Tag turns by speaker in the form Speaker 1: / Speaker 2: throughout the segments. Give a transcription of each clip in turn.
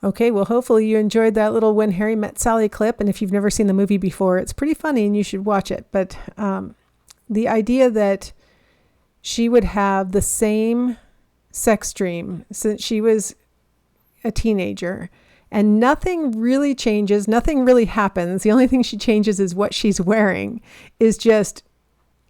Speaker 1: Okay, well, hopefully you enjoyed that little When Harry Met Sally clip. And if you've never seen the movie before, it's pretty funny and you should watch it. But the idea that she would have the same sex dream since she was a teenager and nothing really changes, nothing really happens. The only thing she changes is what she's wearing is just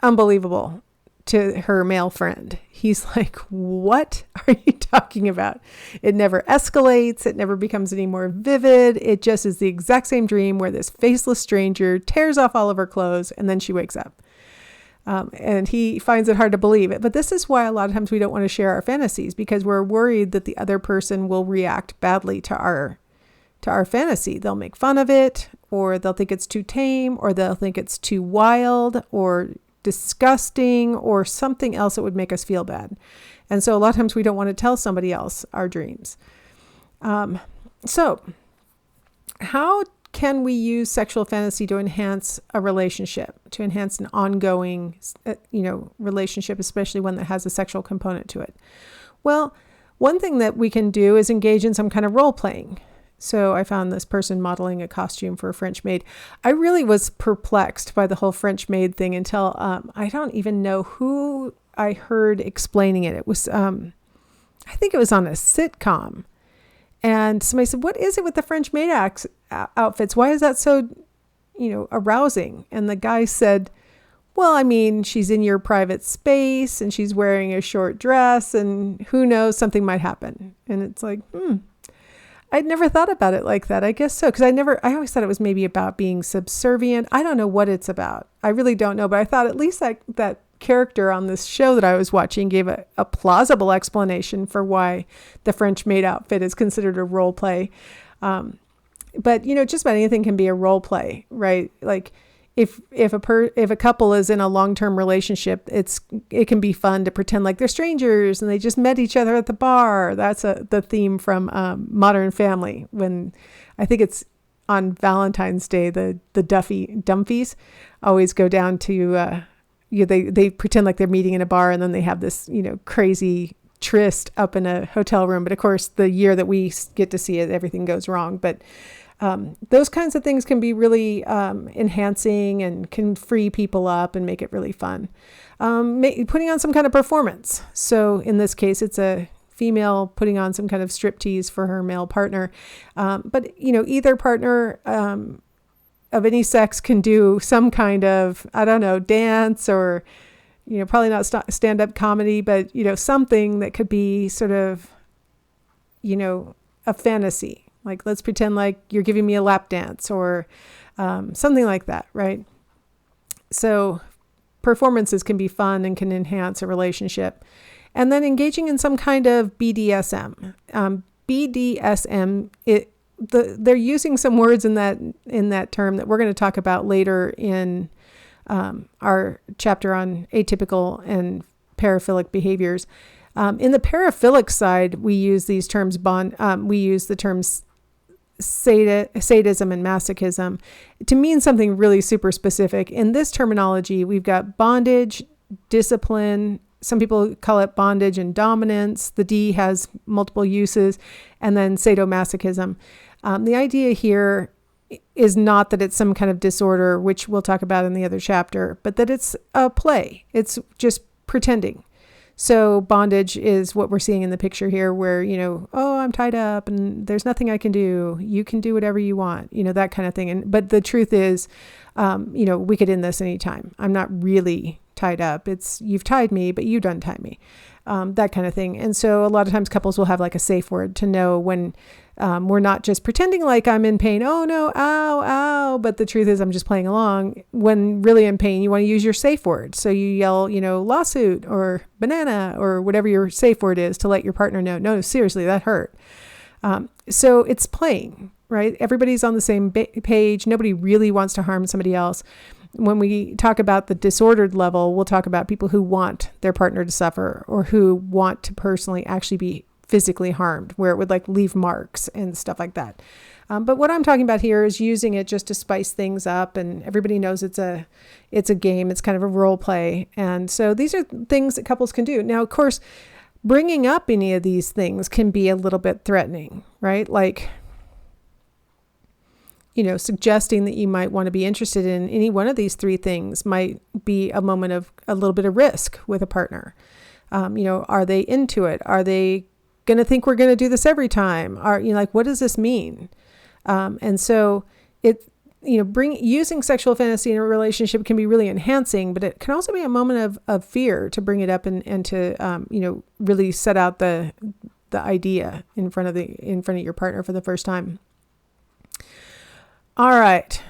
Speaker 1: unbelievable to her male friend. He's like, what are you talking about? It never escalates. It never becomes any more vivid. It just is the exact same dream where this faceless stranger tears off all of her clothes and then she wakes up. And he finds it hard to believe it. But this is why a lot of times we don't want to share our fantasies, because we're worried that the other person will react badly to our fantasy. They'll make fun of it, or they'll think it's too tame, or they'll think it's too wild or disgusting or something else that would make us feel bad. And so a lot of times we don't want to tell somebody else our dreams. So how can we use sexual fantasy to enhance a relationship, to enhance an ongoing, relationship, especially one that has a sexual component to it? Well, one thing that we can do is engage in some kind of role playing. So I found this person modeling a costume for a French maid. I really was perplexed by the whole French maid thing until I don't even know who I heard explaining it. It was, I think it was on a sitcom. And somebody said, what is it with the French maid outfits? Why is that so, arousing? And the guy said, well, I mean, she's in your private space and she's wearing a short dress and who knows, something might happen. And it's like, I'd never thought about it like that. I guess so. Because I always thought it was maybe about being subservient. I don't know what it's about. I really don't know. But I thought at least that character on this show that I was watching gave a plausible explanation for why the French maid outfit is considered a role play. But, just about anything can be a role play, right? Like if a couple is in a long-term relationship, it can be fun to pretend like they're strangers and they just met each other at the bar. That's the theme from Modern Family, when I think it's on Valentine's Day, the Dumfies always go down to they pretend like they're meeting in a bar and then they have this crazy tryst up in a hotel room. But of course, the year that we get to see it, everything goes wrong. But those kinds of things can be really enhancing and can free people up and make it really fun. Putting on some kind of performance. So in this case, it's a female putting on some kind of striptease for her male partner. But either partner of any sex can do some kind of, dance or, probably not stand-up comedy, but, something that could be sort of, a fantasy. Like, let's pretend like you're giving me a lap dance or something like that, right? So performances can be fun and can enhance a relationship. And then engaging in some kind of BDSM. BDSM, they're using some words in that term that we're going to talk about later in our chapter on atypical and paraphilic behaviors. In the paraphilic side, we use these terms we use the terms sadism and masochism to mean something really super specific. In this terminology, we've got bondage, discipline. Some people call it bondage and dominance. The D has multiple uses, and then sadomasochism. The idea here is not that it's some kind of disorder, which we'll talk about in the other chapter, but that it's a play. It's just pretending. So bondage is what we're seeing in the picture here where, I'm tied up and there's nothing I can do. You can do whatever you want, that kind of thing. But the truth is, we could end this anytime. I'm not really tied up. It's you've tied me, but you done tie me, that kind of thing. And so a lot of times couples will have like a safe word to know when we're not just pretending like I'm in pain. Oh no, ow, ow. But the truth is I'm just playing along. When really in pain, you want to use your safe word. So you yell, lawsuit or banana or whatever your safe word is to let your partner know, no, seriously, that hurt. So it's playing, right? Everybody's on the same page. Nobody really wants to harm somebody else. When we talk about the disordered level, we'll talk about people who want their partner to suffer or who want to personally actually be physically harmed, where it would like leave marks and stuff like that. But what I'm talking about here is using it just to spice things up, and everybody knows it's a game. It's kind of a role play. And so these are things that couples can do. Now, of course, bringing up any of these things can be a little bit threatening, right? Like suggesting that you might want to be interested in any one of these three things might be a moment of a little bit of risk with a partner. Are they into it? Are they going to think we're going to do this every time? What does this mean? And so using sexual fantasy in a relationship can be really enhancing, but it can also be a moment of fear to bring it up and to, really set out the idea in front of your partner for the first time. All right.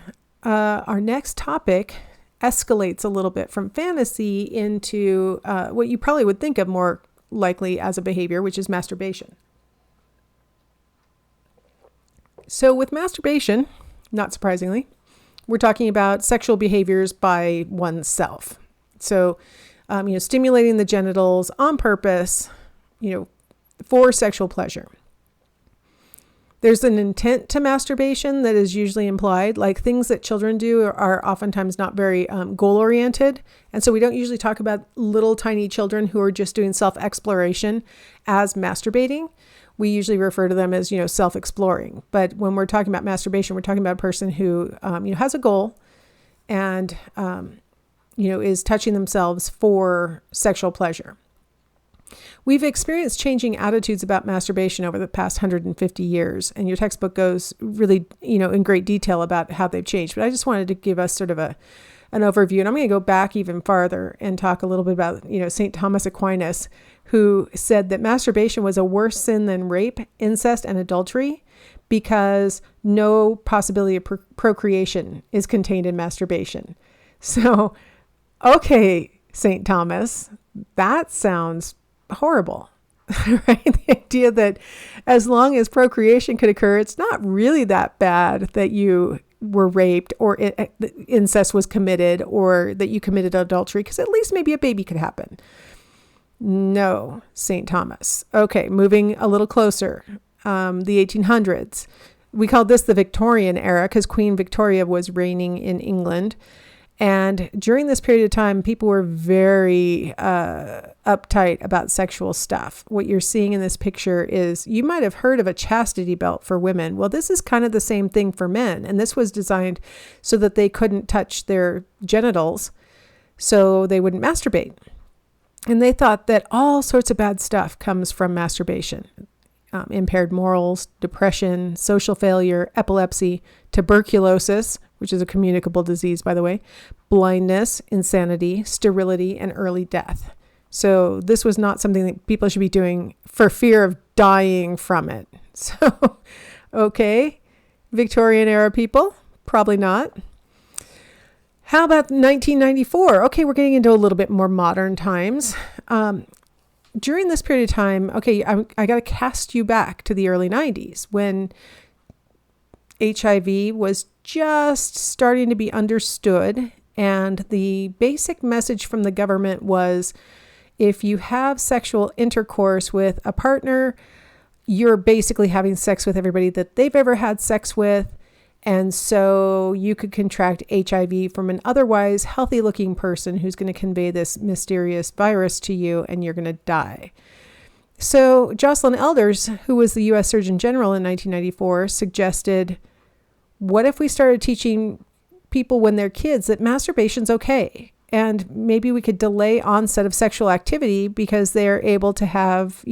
Speaker 1: Our next topic escalates a little bit from fantasy into what you probably would think of more likely as a behavior, which is masturbation. So with masturbation, not surprisingly, we're talking about sexual behaviors by oneself. So, stimulating the genitals on purpose, for sexual pleasure. There's an intent to masturbation that is usually implied, like things that children do are oftentimes not very goal-oriented. And so we don't usually talk about little tiny children who are just doing self-exploration as masturbating. We usually refer to them as, self-exploring. But when we're talking about masturbation, we're talking about a person who, has a goal and, is touching themselves for sexual pleasure. We've experienced changing attitudes about masturbation over the past 150 years, and your textbook goes really, in great detail about how they've changed. But I just wanted to give us sort of an overview, and I'm going to go back even farther and talk a little bit about, St. Thomas Aquinas, who said that masturbation was a worse sin than rape, incest, and adultery because no possibility of procreation is contained in masturbation. So, okay, St. Thomas, that sounds horrible, right? The idea that as long as procreation could occur, it's not really that bad that you were raped or incest was committed or that you committed adultery, because at least maybe a baby could happen. No, St. Thomas. Okay, moving a little closer, the 1800s. We called this the Victorian era because Queen Victoria was reigning in England. And during this period of time, people were very uptight about sexual stuff. What you're seeing in this picture is, you might have heard of a chastity belt for women. Well, this is kind of the same thing for men. And this was designed so that they couldn't touch their genitals, so they wouldn't masturbate. And they thought that all sorts of bad stuff comes from masturbation. Impaired morals, depression, social failure, epilepsy, tuberculosis, which is a communicable disease, by the way, blindness, insanity, sterility, and early death. So this was not something that people should be doing for fear of dying from it. So, okay, Victorian era people, probably not. How about 1994? Okay, we're getting into a little bit more modern times. During this period of time, okay, I got to cast you back to the early 90s when HIV was just starting to be understood. And the basic message from the government was, if you have sexual intercourse with a partner, you're basically having sex with everybody that they've ever had sex with. And so you could contract HIV from an otherwise healthy looking person who's going to convey this mysterious virus to you, and you're going to die. So Jocelyn Elders, who was the U.S. Surgeon General in 1994, suggested, what if we started teaching people when they're kids that masturbation's okay? And maybe we could delay onset of sexual activity because they're able to have,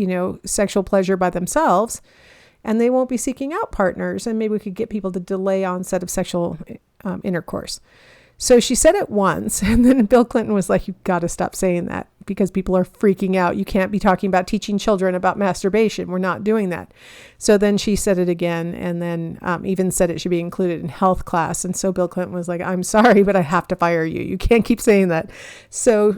Speaker 1: sexual pleasure by themselves, and they won't be seeking out partners. And maybe we could get people to delay onset of sexual intercourse. So she said it once, and then Bill Clinton was like, you've got to stop saying that because people are freaking out. You can't be talking about teaching children about masturbation. We're not doing that. So then she said it again, and then even said it should be included in health class. And so Bill Clinton was like, I'm sorry, but I have to fire you. You can't keep saying that. So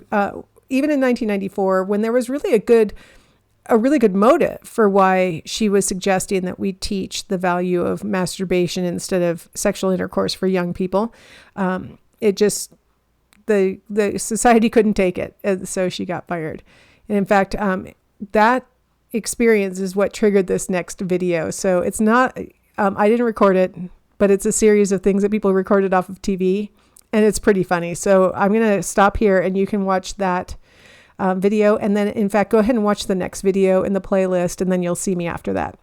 Speaker 1: even in 1994, when there was really a really good motive for why she was suggesting that we teach the value of masturbation instead of sexual intercourse for young people, it just, the society couldn't take it. And so she got fired. And in fact, that experience is what triggered this next video. So it's not, I didn't record it, but it's a series of things that people recorded off of TV, and it's pretty funny. So I'm going to stop here and you can watch that video. And then in fact, go ahead and watch the next video in the playlist, and then you'll see me after that.